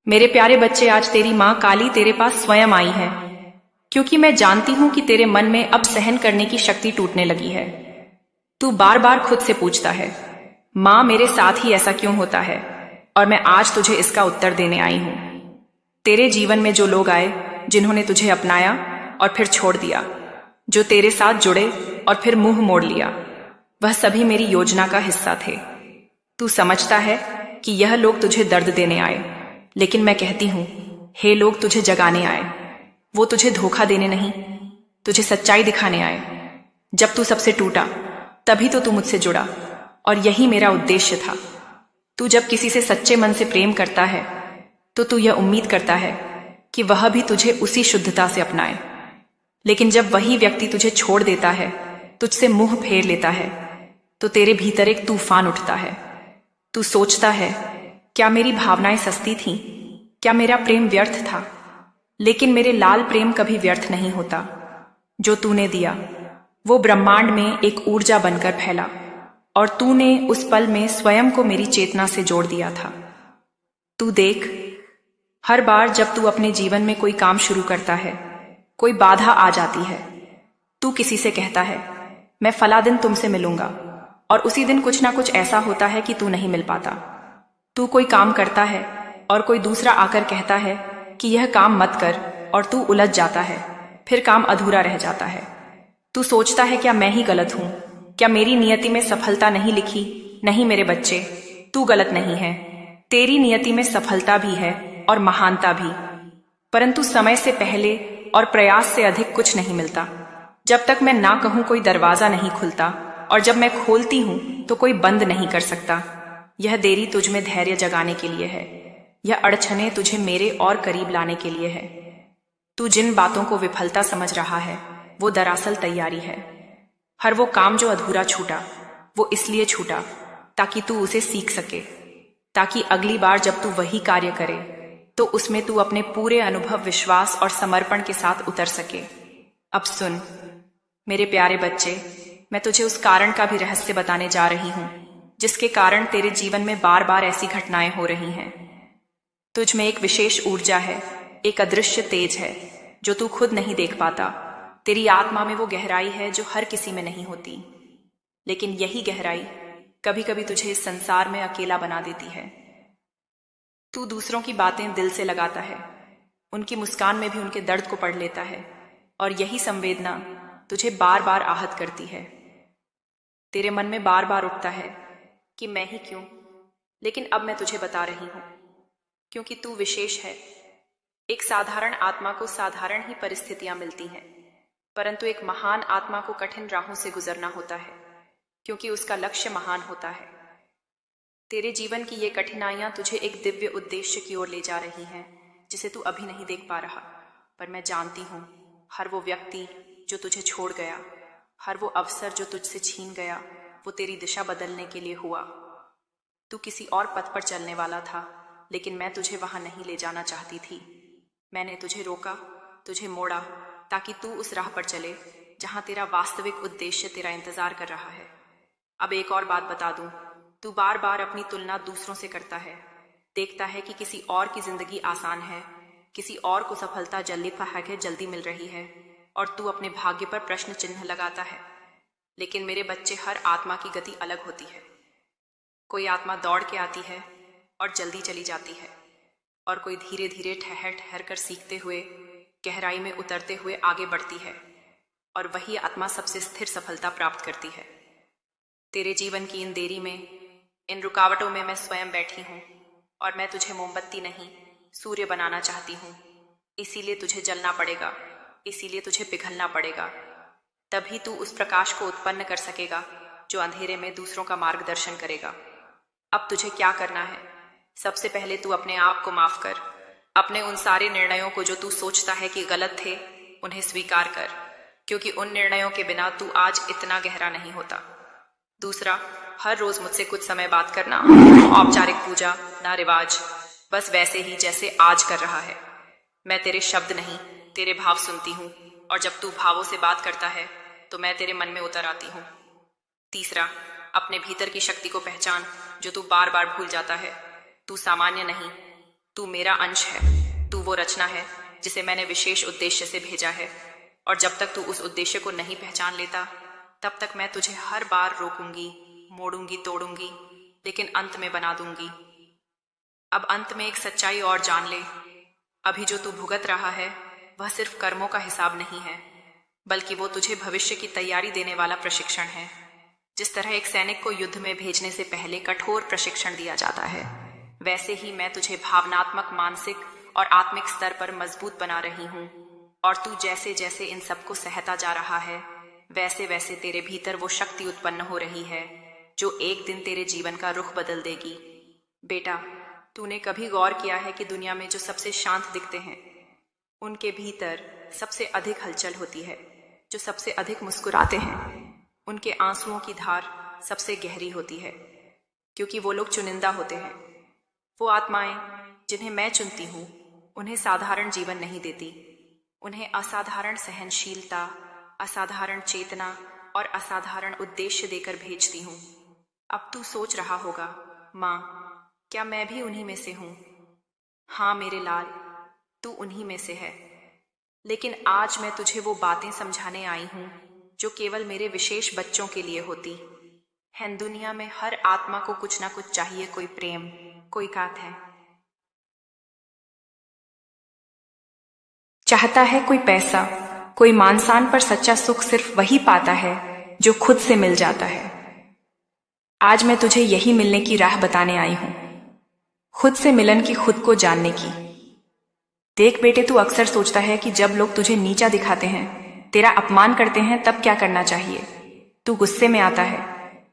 मेरे प्यारे बच्चे, आज तेरी माँ काली तेरे पास स्वयं आई है, क्योंकि मैं जानती हूं कि तेरे मन में अब सहन करने की शक्ति टूटने लगी है। तू बार बार खुद से पूछता है, माँ मेरे साथ ही ऐसा क्यों होता है, और मैं आज तुझे इसका उत्तर देने आई हूं। तेरे जीवन में जो लोग आए, जिन्होंने तुझे अपनाया और फिर छोड़ दिया, जो तेरे साथ जुड़े और फिर मुंह मोड़ लिया, वह सभी मेरी योजना का हिस्सा थे। तू समझता है कि यह लोग तुझे दर्द देने आए, लेकिन मैं कहती हूं, हे लोग तुझे जगाने आए। वो तुझे धोखा देने नहीं, तुझे सच्चाई दिखाने आए। जब तू सबसे टूटा, तभी तो तू मुझसे जुड़ा, और यही मेरा उद्देश्य था। तू जब किसी से सच्चे मन से प्रेम करता है, तो तू यह उम्मीद करता है कि वह भी तुझे उसी शुद्धता से अपनाए। लेकिन जब वही व्यक्ति तुझे छोड़ देता है, तुझसे मुंह फेर लेता है, तो तेरे भीतर एक तूफान उठता है। तू सोचता है, क्या मेरी भावनाएं सस्ती थीं? क्या मेरा प्रेम व्यर्थ था? लेकिन मेरे लाल प्रेम कभी व्यर्थ नहीं होता। जो तूने दिया, वो ब्रह्मांड में एक ऊर्जा बनकर फैला, और तूने उस पल में स्वयं को मेरी चेतना से जोड़ दिया था। तू देख, हर बार जब तू अपने जीवन में कोई काम शुरू करता है, कोई बाधा आ जाती है, तू किसी से कहता है, मैं फला दिन तुमसे मिलूंगा, और उसी दिन कुछ ना कुछ ऐसा होता है कि तू नहीं मिल पाता। तू कोई काम करता है और कोई दूसरा आकर कहता है कि यह काम मत कर, और तू उलझ जाता है, फिर काम अधूरा रह जाता है। तू सोचता है, क्या मैं ही गलत हूं? क्या मेरी नियति में सफलता नहीं लिखी? नहीं मेरे बच्चे, तू गलत नहीं है। तेरी नियति में सफलता भी है और महानता भी, परंतु समय से पहले और प्रयास से अधिक कुछ नहीं मिलता। जब तक मैं ना कहूं कोई दरवाजा नहीं खुलता, और जब मैं खोलती हूं तो कोई बंद नहीं कर सकता। यह देरी तुझ में धैर्य जगाने के लिए है। यह अड़चने तुझे मेरे और करीब लाने के लिए है। तू जिन बातों को विफलता समझ रहा है, वो दरअसल तैयारी है। हर वो काम जो अधूरा छूटा, वो इसलिए छूटा ताकि तू उसे सीख सके, ताकि अगली बार जब तू वही कार्य करे, तो उसमें तू अपने पूरे अनुभव, विश्वास और समर्पण के साथ उतर सके। अब सुन मेरे प्यारे बच्चे, मैं तुझे उस कारण का भी रहस्य बताने जा रही हूं, जिसके कारण तेरे जीवन में बार बार ऐसी घटनाएं हो रही हैं। तुझ में एक विशेष ऊर्जा है, एक अदृश्य तेज है, जो तू खुद नहीं देख पाता। तेरी आत्मा में वो गहराई है जो हर किसी में नहीं होती, लेकिन यही गहराई कभी कभी तुझे इस संसार में अकेला बना देती है। तू दूसरों की बातें दिल से लगाता है, उनकी मुस्कान में भी उनके दर्द को पढ़ लेता है, और यही संवेदना तुझे बार बार आहत करती है। तेरे मन में बार बार उठता है कि मैं ही क्यों, लेकिन अब मैं तुझे बता रही हूं, क्योंकि तू विशेष है। एक साधारण आत्मा को साधारण ही परिस्थितियां मिलती हैं, परंतु एक महान आत्मा को कठिन राहों से गुजरना होता है, क्योंकि उसका लक्ष्य महान होता है। तेरे जीवन की ये कठिनाइयां तुझे एक दिव्य उद्देश्य की ओर ले जा रही हैं, जिसे तू अभी नहीं देख पा रहा। पर मैं जानती हूं, हर वो व्यक्ति जो तुझे छोड़ गया, हर वो अवसर जो तुझसे छीन गया, वो तेरी दिशा बदलने के लिए हुआ। तू किसी और पथ पर चलने वाला था, लेकिन मैं तुझे वहां नहीं ले जाना चाहती थी। मैंने तुझे रोका, तुझे मोड़ा, ताकि तू उस राह पर चले जहां तेरा वास्तविक उद्देश्य तेरा इंतजार कर रहा है। अब एक और बात बता दूं, तू बार बार अपनी तुलना दूसरों से करता है। देखता है कि किसी और की जिंदगी आसान है, किसी और को सफलता जल्दी मिल रही है, और तू अपने भाग्य पर प्रश्न चिन्ह लगाता है। लेकिन मेरे बच्चे, हर आत्मा की गति अलग होती है। कोई आत्मा दौड़ के आती है और जल्दी चली जाती है, और कोई धीरे धीरे ठहर ठहर कर सीखते हुए, गहराई में उतरते हुए आगे बढ़ती है, और वही आत्मा सबसे स्थिर सफलता प्राप्त करती है। तेरे जीवन की इन देरी में, इन रुकावटों में मैं स्वयं बैठी हूं, और मैं तुझे मोमबत्ती नहीं, सूर्य बनाना चाहती हूं। इसीलिए तुझे जलना पड़ेगा, इसीलिए तुझे पिघलना पड़ेगा। तभी तू उस प्रकाश को उत्पन्न कर सकेगा जो अंधेरे में दूसरों का मार्गदर्शन करेगा। अब तुझे क्या करना है? सबसे पहले तू अपने आप को माफ कर। अपने उन सारे निर्णयों को जो तू सोचता है कि गलत थे, उन्हें स्वीकार कर, क्योंकि उन निर्णयों के बिना तू आज इतना गहरा नहीं होता। दूसरा, हर रोज मुझसे कुछ समय बात करना। औपचारिक पूजा, ना रिवाज, बस वैसे ही जैसे आज कर रहा है। मैं तेरे शब्द नहीं, तेरे भाव सुनती हूँ, और जब तू भावों से बात करता है तो मैं तेरे मन में उतर आती हूँ। तीसरा, अपने भीतर की शक्ति को पहचान, जो तू बार बार भूल जाता है। तू सामान्य नहीं, तू मेरा अंश है, तू वो रचना है जिसे मैंने विशेष उद्देश्य से भेजा है, और जब तक तू उस उद्देश्य को नहीं पहचान लेता तब तक मैं तुझे हर बार रोकूंगी, मोड़ूंगी, तोड़ूंगी, लेकिन अंत में बना दूंगी। अब अंत में एक सच्चाई और जान ले, अभी जो तू भुगत रहा है वह सिर्फ कर्मों का हिसाब नहीं है, बल्कि वो तुझे भविष्य की तैयारी देने वाला प्रशिक्षण है। जिस तरह एक सैनिक को युद्ध में भेजने से पहले कठोर प्रशिक्षण दिया जाता है, वैसे ही मैं तुझे भावनात्मक, मानसिक और आत्मिक स्तर पर मजबूत बना रही हूँ। और तू जैसे जैसे इन सबको सहता जा रहा है, वैसे वैसे तेरे भीतर वो शक्ति उत्पन्न हो रही है जो एक दिन तेरे जीवन का रुख बदल देगी। बेटा, तूने कभी गौर किया है कि दुनिया में जो सबसे शांत दिखते हैं, उनके भीतर सबसे अधिक हलचल होती है। जो सबसे अधिक मुस्कुराते हैं, उनके आंसुओं की धार सबसे गहरी होती है, क्योंकि वो लोग चुनिंदा होते हैं। वो आत्माएं जिन्हें मैं चुनती हूँ, उन्हें साधारण जीवन नहीं देती, उन्हें असाधारण सहनशीलता, असाधारण चेतना और असाधारण उद्देश्य देकर भेजती हूँ। अब तू सोच रहा होगा, माँ, क्या मैं भी उन्हीं में से हूँ? हाँ मेरे लाल, तू उन्हीं में से है। लेकिन आज मैं तुझे वो बातें समझाने आई हूँ जो केवल मेरे विशेष बच्चों के लिए होती हैं। दुनिया में हर आत्मा को कुछ ना कुछ चाहिए, कोई प्रेम, कोई कात है, चाहता है कोई पैसा, कोई मान-शान, पर सच्चा सुख सिर्फ वही पाता है जो खुद से मिल जाता है। आज मैं तुझे यही मिलने की राह बताने आई हूं, खुद से मिलन की, खुद को जानने की। देख बेटे, तू अक्सर सोचता है कि जब लोग तुझे नीचा दिखाते हैं, तेरा अपमान करते हैं, तब क्या करना चाहिए। तू गुस्से में आता है,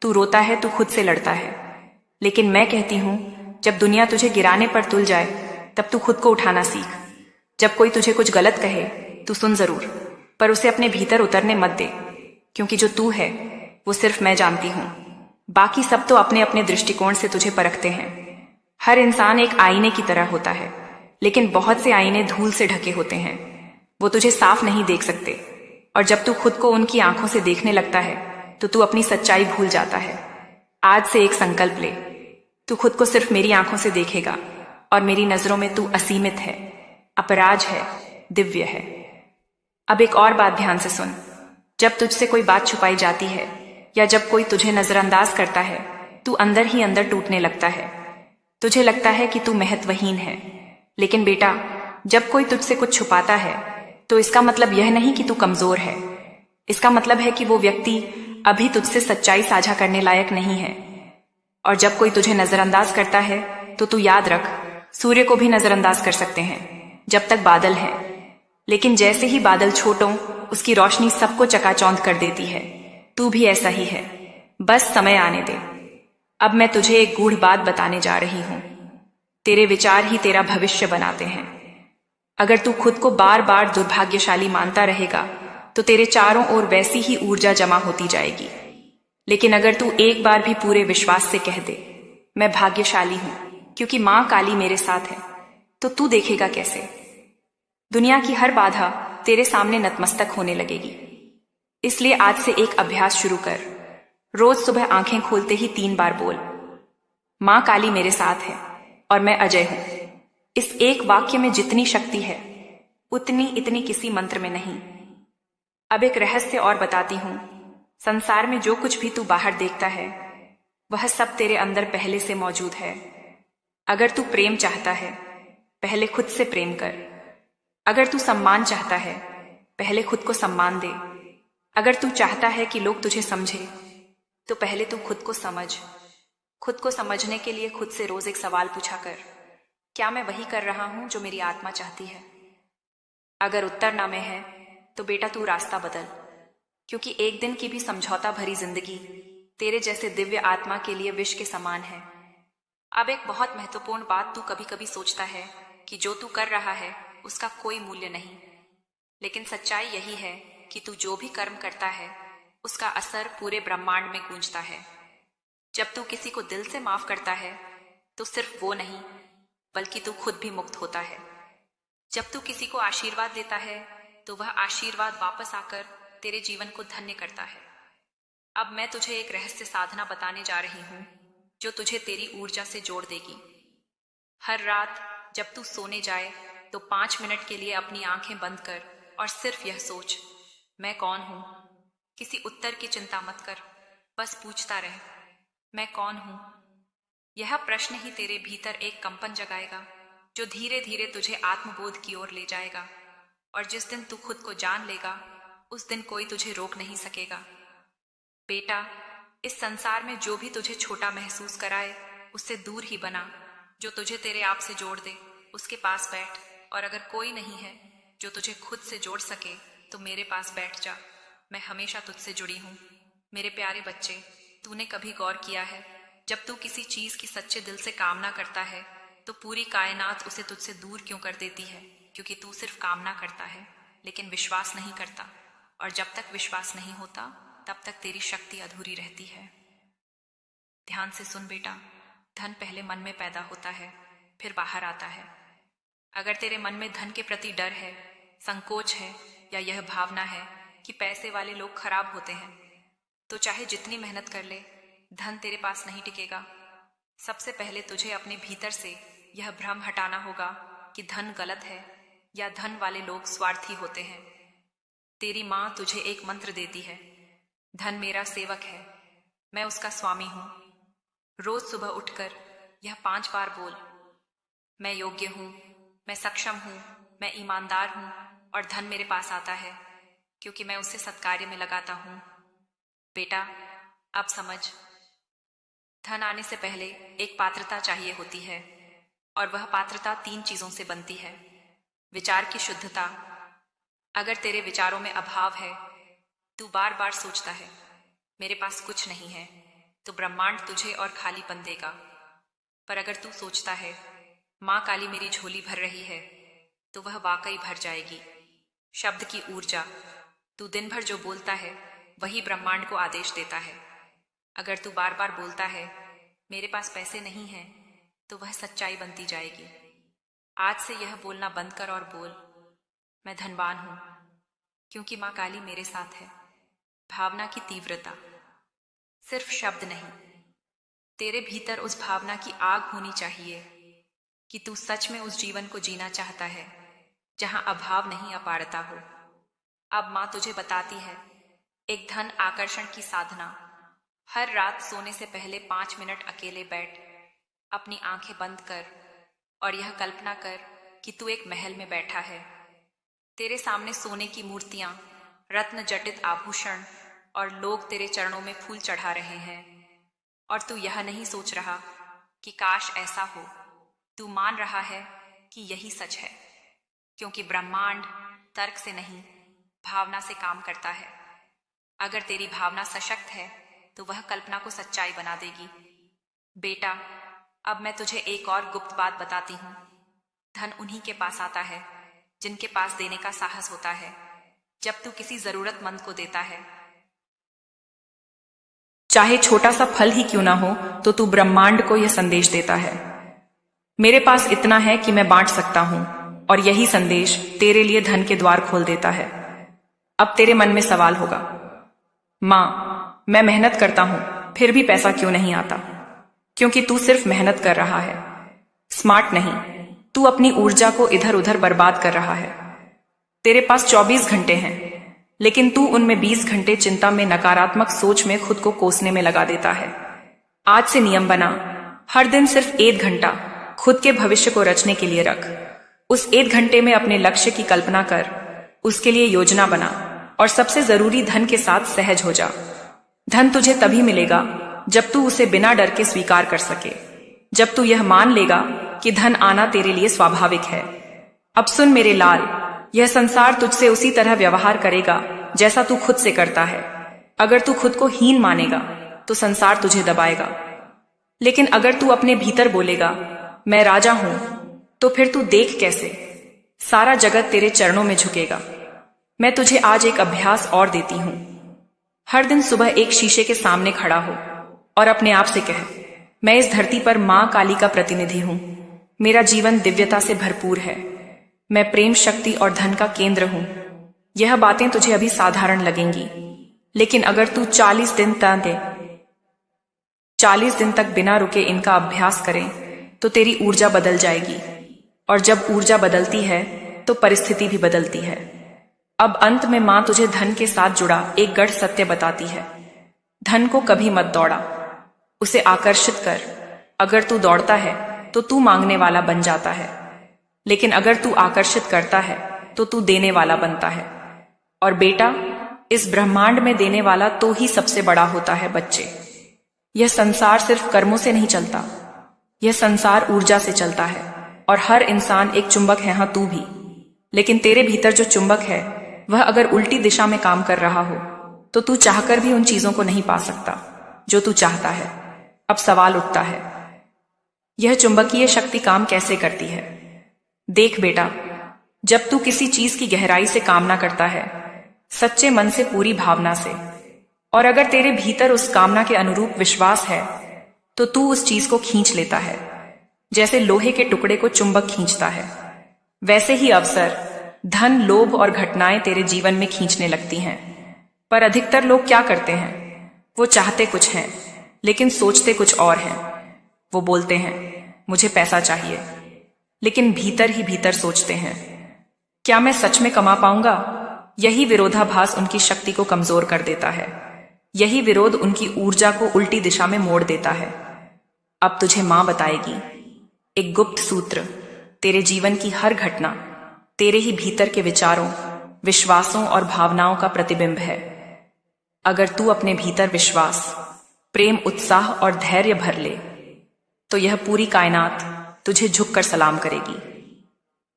तू रोता है, तू खुद से लड़ता है। लेकिन मैं कहती हूं, जब दुनिया तुझे गिराने पर तुल जाए, तब तू खुद को उठाना सीख। जब कोई तुझे कुछ गलत कहे, तू सुन जरूर, पर उसे अपने भीतर उतरने मत दे, क्योंकि जो तू है वो सिर्फ मैं जानती हूं। बाकी सब तो अपने अपने दृष्टिकोण से तुझे परखते हैं। हर इंसान एक आईने की तरह होता है, लेकिन बहुत से आईने धूल से ढके होते हैं, वो तुझे साफ नहीं देख सकते। और जब तू खुद को उनकी आंखों से देखने लगता है तो तू अपनी सच्चाई भूल जाता है। आज से एक संकल्प ले, तू खुद को सिर्फ मेरी आंखों से देखेगा, और मेरी नजरों में तू असीमित है, अपराज है, दिव्य है। अब एक और बात ध्यान से सुन, जब तुझसे कोई बात छुपाई जाती है या जब कोई तुझे नजरअंदाज करता है, तू अंदर ही अंदर टूटने लगता है। तुझे लगता है कि तू महत्वहीन है। लेकिन बेटा, जब कोई तुझसे कुछ छुपाता है तो इसका मतलब यह नहीं कि तू कमजोर है। इसका मतलब है कि वो व्यक्ति अभी तुझसे सच्चाई साझा करने लायक नहीं है। और जब कोई तुझे नजरअंदाज करता है तो तू याद रख, सूर्य को भी नजरअंदाज कर सकते हैं जब तक बादल है, लेकिन जैसे ही बादल छोटों, उसकी रोशनी सबको चकाचौंध कर देती है। तू भी ऐसा ही है, बस समय आने दे। अब मैं तुझे एक गूढ़ बात बताने जा रही हूं, तेरे विचार ही तेरा भविष्य बनाते हैं। अगर तू खुद को बार बार दुर्भाग्यशाली मानता रहेगा तो तेरे चारों ओर वैसी ही ऊर्जा जमा होती जाएगी। लेकिन अगर तू एक बार भी पूरे विश्वास से कह दे, मैं भाग्यशाली हूं क्योंकि मां काली मेरे साथ है, तो तू देखेगा कैसे दुनिया की हर बाधा तेरे सामने नतमस्तक होने लगेगी। इसलिए आज से एक अभ्यास शुरू कर। रोज सुबह आंखें खोलते ही 3 बार बोल, मां काली मेरे साथ है और मैं अजय हूं। इस एक वाक्य में जितनी शक्ति है उतनी इतनी किसी मंत्र में नहीं। अब एक रहस्य और बताती हूं, संसार में जो कुछ भी तू बाहर देखता है वह सब तेरे अंदर पहले से मौजूद है। अगर तू प्रेम चाहता है, पहले खुद से प्रेम कर। अगर तू सम्मान चाहता है, पहले खुद को सम्मान दे। अगर तू चाहता है कि लोग तुझे समझे, तो पहले तू खुद को समझ। खुद को समझने के लिए खुद से रोज एक सवाल पूछा कर, क्या मैं वही कर रहा हूं जो मेरी आत्मा चाहती है? अगर उत्तर ना में है तो बेटा तू रास्ता बदल, क्योंकि एक दिन की भी समझौता भरी जिंदगी तेरे जैसे दिव्य आत्मा के लिए विष के समान है। अब एक बहुत महत्वपूर्ण बात, तू कभी कभी सोचता है कि जो तू कर रहा है उसका कोई मूल्य नहीं, लेकिन सच्चाई यही है कि तू जो भी कर्म करता है उसका असर पूरे ब्रह्मांड में गूंजता है। जब तू किसी को दिल से माफ करता है तो सिर्फ वो नहीं बल्कि तू खुद भी मुक्त होता है। जब तू किसी को आशीर्वाद देता है तो वह आशीर्वाद वापस आकर तेरे जीवन को धन्य करता है। अब मैं तुझे एक रहस्य साधना बताने जा रही हूं जो तुझे तेरी ऊर्जा से जोड़ देगी। हर रात जब तू सोने जाए तो 5 मिनट के लिए अपनी आंखें बंद कर और सिर्फ यह सोच, मैं कौन हूं। किसी उत्तर की चिंता मत कर, बस पूछता रह, मैं कौन हूं। यह प्रश्न ही तेरे भीतर एक कंपन जगाएगा जो धीरे धीरे तुझे आत्मबोध की ओर ले जाएगा। और जिस दिन तू खुद को जान लेगा, उस दिन कोई तुझे रोक नहीं सकेगा। बेटा, इस संसार में जो भी तुझे छोटा महसूस कराए, उससे दूर ही बना। जो तुझे तेरे आप से जोड़ दे, उसके पास बैठ। और अगर कोई नहीं है जो तुझे खुद से जोड़ सके, तो मेरे पास बैठ जा। मैं हमेशा तुझसे जुड़ी हूं। मेरे प्यारे बच्चे, तूने कभी गौर किया है, जब तू किसी चीज की सच्चे दिल से कामना करता है, तो पूरी कायनात उसे तुझसे दूर क्यों कर देती है? क्योंकि तू सिर्फ कामना करता है, लेकिन विश्वास नहीं करता। और जब तक विश्वास नहीं होता, तब तक तेरी शक्ति अधूरी रहती है। ध्यान से सुन बेटा, धन पहले मन में पैदा होता है, फिर बाहर आता है। अगर तेरे मन में धन के प्रति डर है, संकोच है, या यह भावना है कि पैसे वाले लोग खराब होते हैं, तो चाहे जितनी मेहनत कर ले, धन तेरे पास नहीं टिकेगा। सबसे पहले तुझे अपने भीतर से यह भ्रम हटाना होगा कि धन गलत है या धन वाले लोग स्वार्थी होते हैं। तेरी माँ तुझे एक मंत्र देती है, धन मेरा सेवक है, मैं उसका स्वामी हूं। रोज सुबह उठकर यह 5 बार बोल, मैं योग्य हूं, मैं सक्षम हूं, मैं ईमानदार हूं, और धन मेरे पास आता है क्योंकि मैं उसे सत्कार्य में लगाता हूं। बेटा, अब समझ, धन आने से पहले एक पात्रता चाहिए होती है, और वह पात्रता 3 चीजों से बनती है। विचार की शुद्धता। अगर तेरे विचारों में अभाव है, तू बार बार सोचता है मेरे पास कुछ नहीं है, तो ब्रह्मांड तुझे और खालीपन देगा। पर अगर तू सोचता है माँ काली मेरी झोली भर रही है, तो वह वाकई भर जाएगी। शब्द की ऊर्जा। तू दिन भर जो बोलता है, वही ब्रह्मांड को आदेश देता है। अगर तू बार बार बोलता है मेरे पास पैसे नहीं हैं, तो वह सच्चाई बनती जाएगी। आज से यह बोलना बंद कर और बोल, मैं धनवान हूं क्योंकि माँ काली मेरे साथ है। भावना की तीव्रता। सिर्फ शब्द नहीं, तेरे भीतर उस भावना की आग होनी चाहिए कि तू सच में उस जीवन को जीना चाहता है जहां अभाव नहीं, अपारता हो। अब माँ तुझे बताती है एक धन आकर्षण की साधना। हर रात सोने से पहले 5 मिनट अकेले बैठ, अपनी आंखें बंद कर और यह कल्पना कर कि तू एक महल में बैठा है। तेरे सामने सोने की मूर्तियां, रत्न जटित आभूषण और लोग तेरे चरणों में फूल चढ़ा रहे हैं। और तू यह नहीं सोच रहा कि काश ऐसा हो। तू मान रहा है कि यही सच है, क्योंकि ब्रह्मांड तर्क से नहीं, भावना से काम करता है। अगर तेरी भावना सशक्त है, तो वह कल्पना को सच्चाई बना देगी। बेटा, अब मैं तुझे एक और गुप्त बात बताती हूं। धन उन्हीं के पास आता है जिनके पास देने का साहस होता है। जब तू किसी जरूरतमंद को देता है, चाहे छोटा सा फल ही क्यों ना हो, तो तू ब्रह्मांड को यह संदेश देता है, मेरे पास इतना है कि मैं बांट सकता हूं। और यही संदेश तेरे लिए धन के द्वार खोल देता है। अब तेरे मन में सवाल होगा, माँ, मैं मेहनत करता हूं, फिर भी पैसा क्यों नहीं आता? क्योंकि तू सिर्फ मेहनत कर रहा है, स्मार्ट नहीं। तू अपनी ऊर्जा को इधर उधर बर्बाद कर रहा है। तेरे पास 24 घंटे हैं, लेकिन तू उनमें 20 घंटे चिंता में, नकारात्मक सोच में खुद को कोसने में लगा देता है। आज से नियम बना, हर दिन सिर्फ 1 घंटा खुद के भविष्य को रचने के लिए रख। उस 1 घंटे में अपने लक्ष्य की कल्पना कर, उसके लिए योजना बना, और सबसे जरूरी, धन के साथ सहज हो जा। धन तुझे तभी मिलेगा जब तू उसे बिना डर के स्वीकार कर सके, जब तू यह मान लेगा कि धन आना तेरे लिए स्वाभाविक है। अब सुन मेरे लाल, यह संसार तुझसे उसी तरह व्यवहार करेगा जैसा तू खुद से करता है। अगर तू खुद को हीन मानेगा, तो संसार तुझे दबाएगा। लेकिन अगर तू अपने भीतर बोलेगा, मैं राजा हूं, तो फिर तू देख कैसे सारा जगत तेरे चरणों में झुकेगा। मैं तुझे आज एक अभ्यास और देती हूं। हर दिन सुबह एक शीशे के सामने खड़ा हो और अपने आप से कह, मैं इस धरती पर मां काली का प्रतिनिधि हूं। मेरा जीवन दिव्यता से भरपूर है। मैं प्रेम, शक्ति और धन का केंद्र हूं। यह बातें तुझे अभी साधारण लगेंगी, लेकिन अगर तू 40 दिन तक बिना रुके इनका अभ्यास करें, तो तेरी ऊर्जा बदल जाएगी। और जब ऊर्जा बदलती है तो परिस्थिति भी बदलती है। अब अंत में मां तुझे धन के साथ जुड़ा एक गढ़ सत्य बताती है। धन को कभी मत दौड़ा, उसे आकर्षित कर। अगर तू दौड़ता है तो तू मांगने वाला बन जाता है, लेकिन अगर तू आकर्षित करता है तो तू देने वाला बनता है। और बेटा, इस ब्रह्मांड में देने वाला तो ही सबसे बड़ा होता है बच्चे। यह संसार सिर्फ कर्मों से नहीं चलता, यह संसार ऊर्जा से चलता है। और हर इंसान एक चुंबक है, हाँ तू भी। लेकिन तेरे भीतर जो चुंबक है वह अगर उल्टी दिशा में काम कर रहा हो तो तू चाहकर भी उन चीजों को नहीं पा सकता जो तू चाहता है। अब सवाल उठता है, यह चुंबकीय शक्ति काम कैसे करती है? देख बेटा, जब तू किसी चीज की गहराई से कामना करता है, सच्चे मन से, पूरी भावना से, और अगर तेरे भीतर उस कामना के अनुरूप विश्वास है तो तू उस चीज को खींच लेता है। जैसे लोहे के टुकड़े को चुंबक खींचता है, वैसे ही अवसर, धन, लोभ और घटनाएं तेरे जीवन में खींचने लगती हैं। पर अधिकतर लोग क्या करते हैं? वो चाहते कुछ हैं लेकिन सोचते कुछ और हैं। वो बोलते हैं मुझे पैसा चाहिए, लेकिन भीतर ही भीतर सोचते हैं क्या मैं सच में कमा पाऊंगा? यही विरोधाभास उनकी शक्ति को कमजोर कर देता है। यही विरोध उनकी ऊर्जा को उल्टी दिशा में मोड़ देता है। अब तुझे मां बताएगी एक गुप्त सूत्र। तेरे जीवन की हर घटना तेरे ही भीतर के विचारों, विश्वासों और भावनाओं का प्रतिबिंब है। अगर तू अपने भीतर विश्वास, प्रेम, उत्साह और धैर्य भर ले तो यह पूरी कायनात तुझे झुककर सलाम करेगी।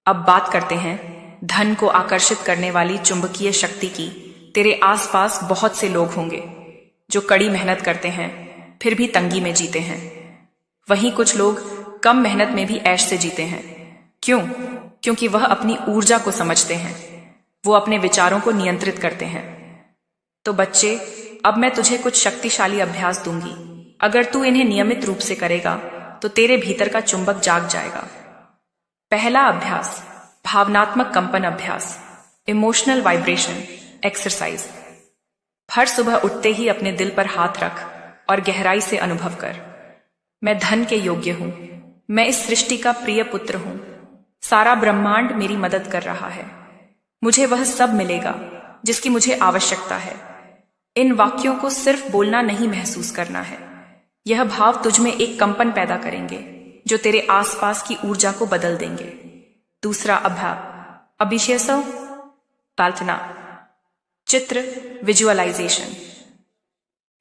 अब बात करते हैं धन को आकर्षित करने वाली चुंबकीय शक्ति की। तेरे आसपास बहुत से लोग होंगे जो कड़ी मेहनत करते हैं फिर भी तंगी में जीते हैं। वहीं कुछ लोग कम मेहनत में भी ऐश से जीते हैं। क्यों? क्योंकि वह अपनी ऊर्जा को समझते हैं, वो अपने विचारों को नियंत्रित करते हैं। तो बच्चे, अब मैं तुझे कुछ शक्तिशाली अभ्यास दूंगी। अगर तू इन्हें नियमित रूप से करेगा तो तेरे भीतर का चुंबक जाग जाएगा। पहला अभ्यास, भावनात्मक कंपन अभ्यास, इमोशनल वाइब्रेशन एक्सरसाइज। हर सुबह उठते ही अपने दिल पर हाथ रख और गहराई से अनुभव कर, मैं धन के योग्य हूं, मैं इस सृष्टि का प्रिय पुत्र हूं, सारा ब्रह्मांड मेरी मदद कर रहा है, मुझे वह सब मिलेगा जिसकी मुझे आवश्यकता है। इन वाक्यों को सिर्फ बोलना नहीं, महसूस करना है। यह भाव तुझ में एक कंपन पैदा करेंगे जो तेरे आसपास की ऊर्जा को बदल देंगे। दूसरा अभ्यास, अभिषेसव कल्पना, चित्र, विजुअलाइजेशन।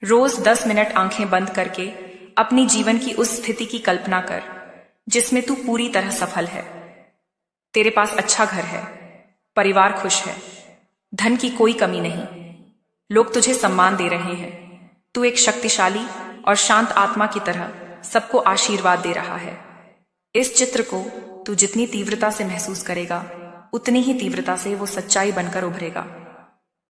रोज 10 मिनट आंखें बंद करके अपनी जीवन की उस स्थिति की कल्पना कर जिसमें तू पूरी तरह सफल है। तेरे पास अच्छा घर है, परिवार खुश है, धन की कोई कमी नहीं, लोग तुझे सम्मान दे रहे हैं, तू एक शक्तिशाली और शांत आत्मा की तरह सबको आशीर्वाद दे रहा है। इस चित्र को तू जितनी तीव्रता से महसूस करेगा उतनी ही तीव्रता से वो सच्चाई बनकर उभरेगा।